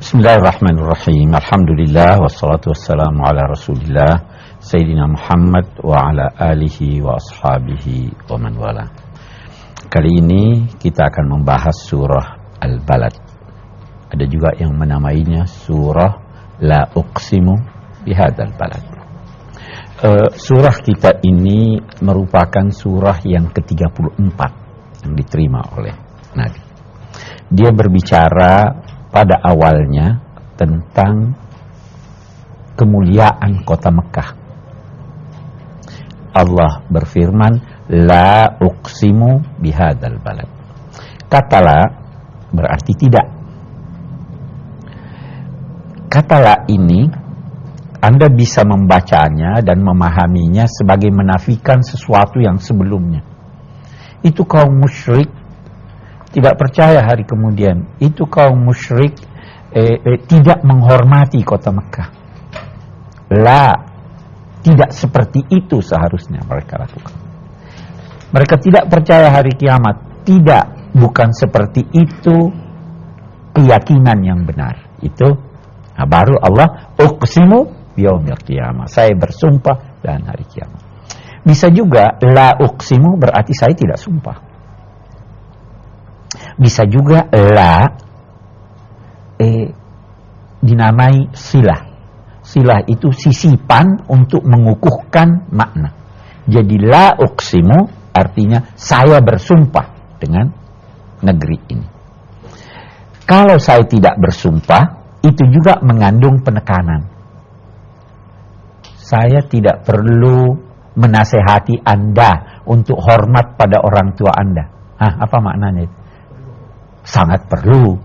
Bismillahirrahmanirrahim. Alhamdulillah wassalatu wassalamu ala Rasulillah Sayyidina Muhammad wa ala alihi wa ashabihi wa man wala. Kali ini kita akan membahas surah Al-Balad. Ada juga yang menamainya surah La Uqsimu Bihadzal Balad. Surah kita ini merupakan surah yang ke-34 yang diterima oleh Nabi. Dia berbicara pada awalnya tentang kemuliaan kota Mekah. Allah berfirman, La uqsimu bihadzal balad. Kata la berarti tidak. Kata la ini Anda bisa membacanya dan memahaminya sebagai menafikan sesuatu yang sebelumnya. Itu kaum musyrik tidak percaya hari kemudian. Itu kaum musyrik tidak menghormati kota Mekah. La, tidak seperti itu seharusnya mereka lakukan. Mereka tidak percaya hari kiamat. Tidak, bukan seperti itu keyakinan yang benar. Itu baru Allah uqsimu biyaumil qiyamah. Saya bersumpah dan hari kiamat. Bisa juga la uqsimu berarti saya tidak sumpah. Bisa juga la dinamai silah. Silah itu sisipan untuk mengukuhkan makna. Jadi la uqsimu artinya saya bersumpah dengan negeri ini. Kalau saya tidak bersumpah, itu juga mengandung penekanan. Saya tidak perlu menasehati Anda untuk hormat pada orang tua Anda. Apa maknanya itu? Sangat perlu,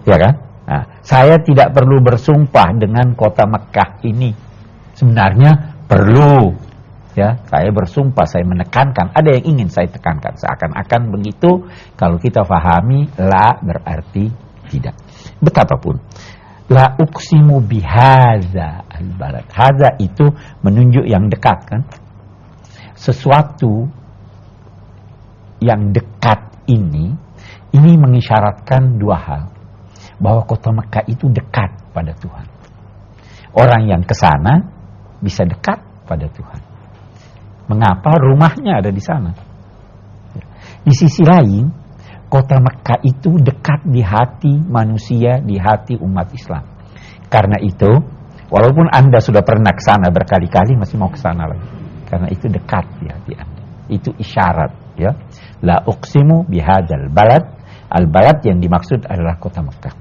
ya kan? Nah, saya tidak perlu bersumpah dengan kota Mekah ini. Sebenarnya perlu, ya. Saya bersumpah, saya menekankan. Ada yang ingin saya tekankan. Seakan-akan begitu. Kalau kita fahami, la berarti tidak. Betapapun, la uqsimu bihadza al-balad. Hadza itu menunjuk yang dekat, kan? Sesuatu yang dekat ini mengisyaratkan dua hal. Bahwa kota Mekah itu dekat pada Tuhan. Orang yang ke sana bisa dekat pada Tuhan. Mengapa? Rumahnya ada di sana. Di sisi lain, kota Mekah itu dekat di hati manusia, di hati umat Islam. Karena itu, walaupun Anda sudah pernah ke sana berkali-kali, masih mau ke sana lagi. Karena itu dekat di hati Anda. Itu isyarat, ya. La uqsimu bihadzal balad. Al-balad yang dimaksud adalah kota Mekah.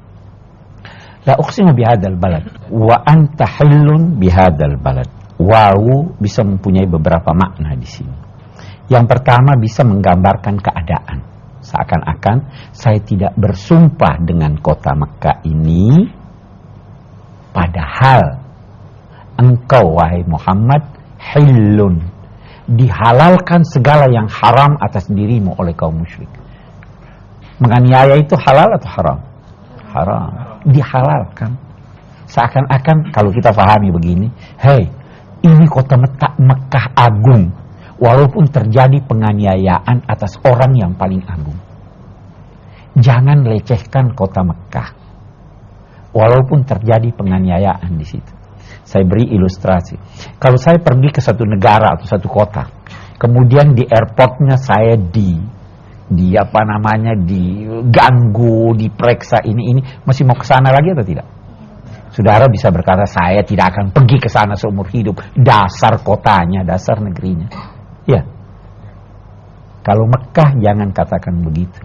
La uqsimu bihadzal balad wa anta hillun bihadzal balad. Wawu bisa mempunyai beberapa makna di sini. Yang pertama bisa menggambarkan keadaan. Seakan-akan saya tidak bersumpah dengan kota Mekah ini, padahal engkau wahai Muhammad hillun, dihalalkan segala yang haram atas dirimu oleh kaum musyrik. Menganiaya itu halal atau haram? Haram. Dihalalkan. Seakan-akan kalau kita pahami begini, hei, ini kota Mekah agung. Walaupun terjadi penganiayaan atas orang yang paling agung. Jangan lecehkan kota Mekah. Walaupun terjadi penganiayaan di situ. Saya beri ilustrasi. Kalau saya pergi ke satu negara atau satu kota, kemudian di airportnya saya diganggu, diperiksa ini, masih mau ke sana lagi atau tidak? Saudara bisa berkata, saya tidak akan pergi ke sana seumur hidup. Dasar kotanya, dasar negerinya. Ya. Kalau Mekah jangan katakan begitu.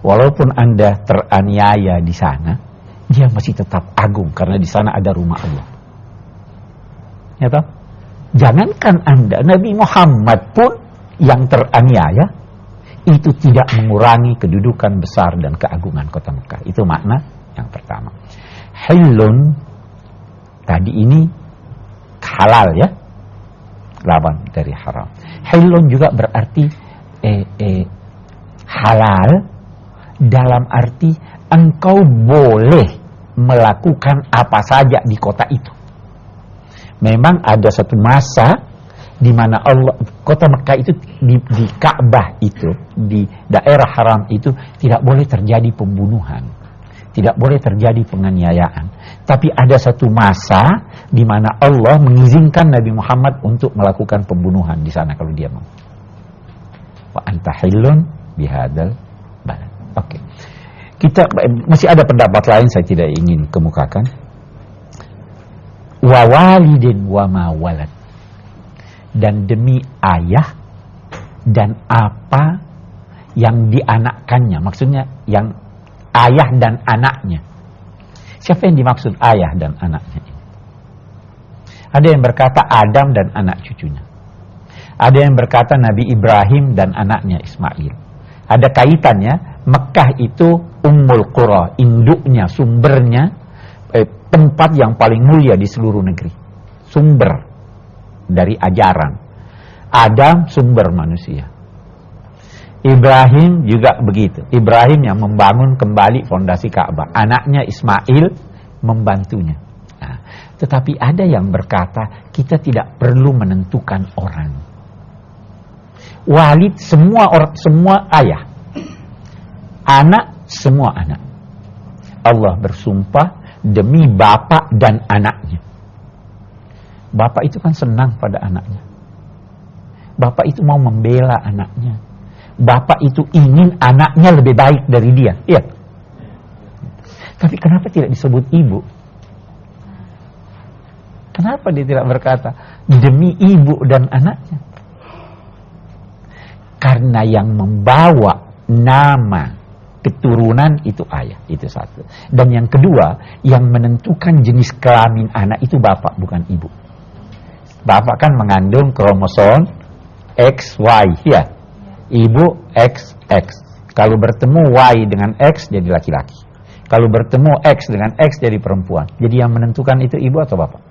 Walaupun Anda teraniaya di sana, dia masih tetap agung karena di sana ada rumah Allah. Ya toh? Jangankan Anda, Nabi Muhammad pun yang teraniaya, itu tidak mengurangi kedudukan besar dan keagungan kota Mekah. Itu makna yang pertama. Hillun, tadi ini halal, ya, lawan dari haram. Hillun juga berarti halal dalam arti engkau boleh melakukan apa saja di kota itu. Memang ada satu masa di mana Allah, kota Mekah itu di Ka'bah itu, di daerah haram itu tidak boleh terjadi pembunuhan. Tidak boleh terjadi penganiayaan. Tapi ada satu masa di mana Allah mengizinkan Nabi Muhammad untuk melakukan pembunuhan di sana kalau dia mau. Wa anta hillun bihadzal balad. Oke. Kita masih ada pendapat lain, saya tidak ingin kemukakan. Wa walidin wa ma walad. Dan demi ayah dan apa yang dianakkannya. Maksudnya yang ayah dan anaknya. Siapa yang dimaksud ayah dan anaknya ini? Ada yang berkata Adam dan anak cucunya. Ada yang berkata Nabi Ibrahim dan anaknya Ismail. Ada kaitannya, Mekah itu Ummul Qura, induknya, sumbernya, tempat yang paling mulia di seluruh negeri. Sumber dari ajaran. Adam sumber manusia. Ibrahim juga begitu. Ibrahim yang membangun kembali fondasi Ka'bah. Anaknya Ismail membantunya. Nah, tetapi ada yang berkata kita tidak perlu menentukan orang. Walid semua orang, semua ayah. Anak semua anak. Allah bersumpah demi bapak dan anaknya. Bapak itu kan senang pada anaknya. Bapak itu mau membela anaknya. Bapak itu ingin anaknya lebih baik dari dia. Iya. Tapi kenapa tidak disebut ibu? Kenapa dia tidak berkata demi ibu dan anaknya? Karena yang membawa nama keturunan itu ayah. Itu satu. Dan yang kedua, yang menentukan jenis kelamin anak itu bapak, bukan ibu. Bapak kan mengandung kromosom X, Y. Ya. Ibu XX. Kalau bertemu Y dengan X jadi laki-laki. Kalau bertemu X dengan X jadi perempuan. Jadi yang menentukan itu ibu atau bapak?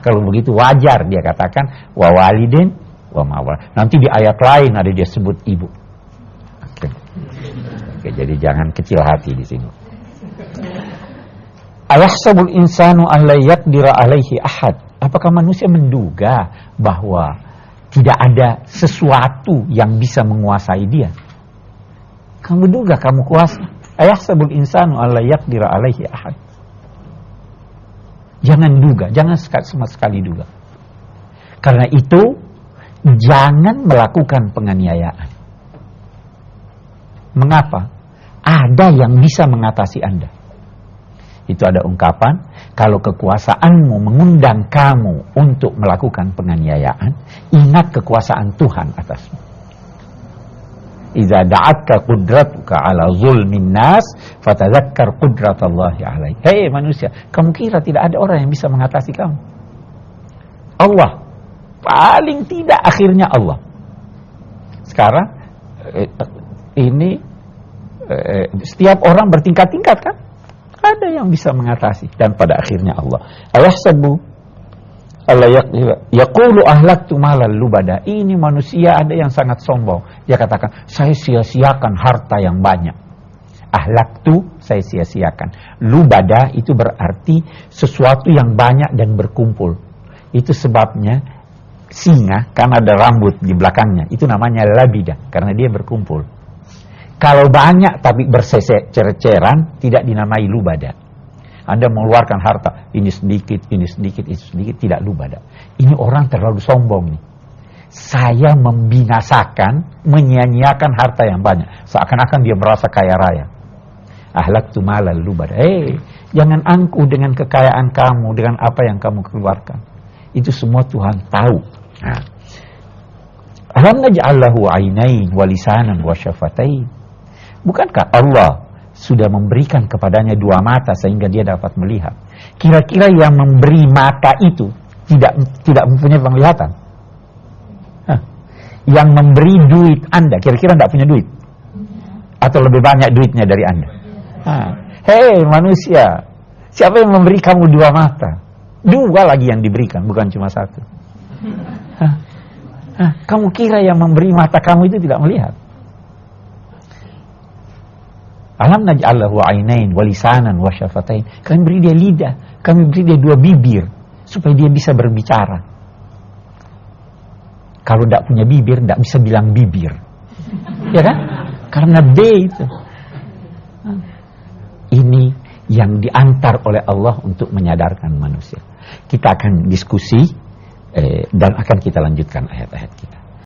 Kalau begitu wajar dia katakan wa walidin wa ma walad. Nanti di ayat lain ada dia sebut ibu. Oke, jadi jangan kecil hati di sini. Ayahsabul insanu an la yaqdira alaihi ahad. Apakah manusia menduga bahwa tidak ada sesuatu yang bisa menguasai dia? Kamu duga kamu kuasa. Ayahsabul insanu alla yaqdira alaihi ahad. Jangan duga, jangan sama sekali duga. Karena itu jangan melakukan penganiayaan. Mengapa? Ada yang bisa mengatasi Anda. Itu ada ungkapan, kalau kekuasaanmu mengundang kamu untuk melakukan penganiayaan, ingat kekuasaan Tuhan atasmu. Iza da'atka qudratuka ala zulmin nas, fatadzakkar qudratallahi alaik. Hei manusia, kamu kira tidak ada orang yang bisa mengatasi kamu? Allah. Paling tidak akhirnya Allah. Sekarang, ini setiap orang bertingkat-tingkat kan? Ada yang bisa mengatasi dan pada akhirnya Allah. Ayahsabu Allah yaqulu ahlaktu malal lubada. Ini manusia ada yang sangat sombong. Dia katakan, saya sia-siakan harta yang banyak. Ahlaktu, saya sia-siakan. Lubada itu berarti sesuatu yang banyak dan berkumpul. Itu sebabnya singa kan ada rambut di belakangnya. Itu namanya labida karena dia berkumpul. Kalau banyak tapi bercecer-ceran tidak dinamai lubada. Anda mengeluarkan harta, ini sedikit, itu sedikit, tidak lubada. Ini orang terlalu sombong nih. Saya membinasakan, menyia-nyiakan harta yang banyak. Seakan-akan dia merasa kaya raya. Ahlaktu malal lubada. Jangan angkuh dengan kekayaan kamu, dengan apa yang kamu keluarkan. Itu semua Tuhan tahu. Alam naj'al lahu 'ainain wa lisanan wa syafatain. Bukankah Allah sudah memberikan kepadanya 2 mata sehingga dia dapat melihat? Kira-kira yang memberi mata itu tidak mempunyai penglihatan? Yang memberi duit Anda kira-kira tidak punya duit? Atau lebih banyak duitnya dari Anda? Hei manusia, siapa yang memberi kamu 2 mata? 2 lagi yang diberikan, bukan cuma 1. Kamu kira yang memberi mata kamu itu tidak melihat? Alam naj'al lahu 'ainain wa lisanan wa syafatain. Kami beri dia lidah, kami beri dia 2 bibir supaya dia bisa berbicara. Kalau tidak punya bibir, tidak bisa bilang bibir. Ya kan? Karena B itu. Ini yang diantar oleh Allah untuk menyadarkan manusia. Kita akan diskusi dan akan kita lanjutkan ayat-ayat kita.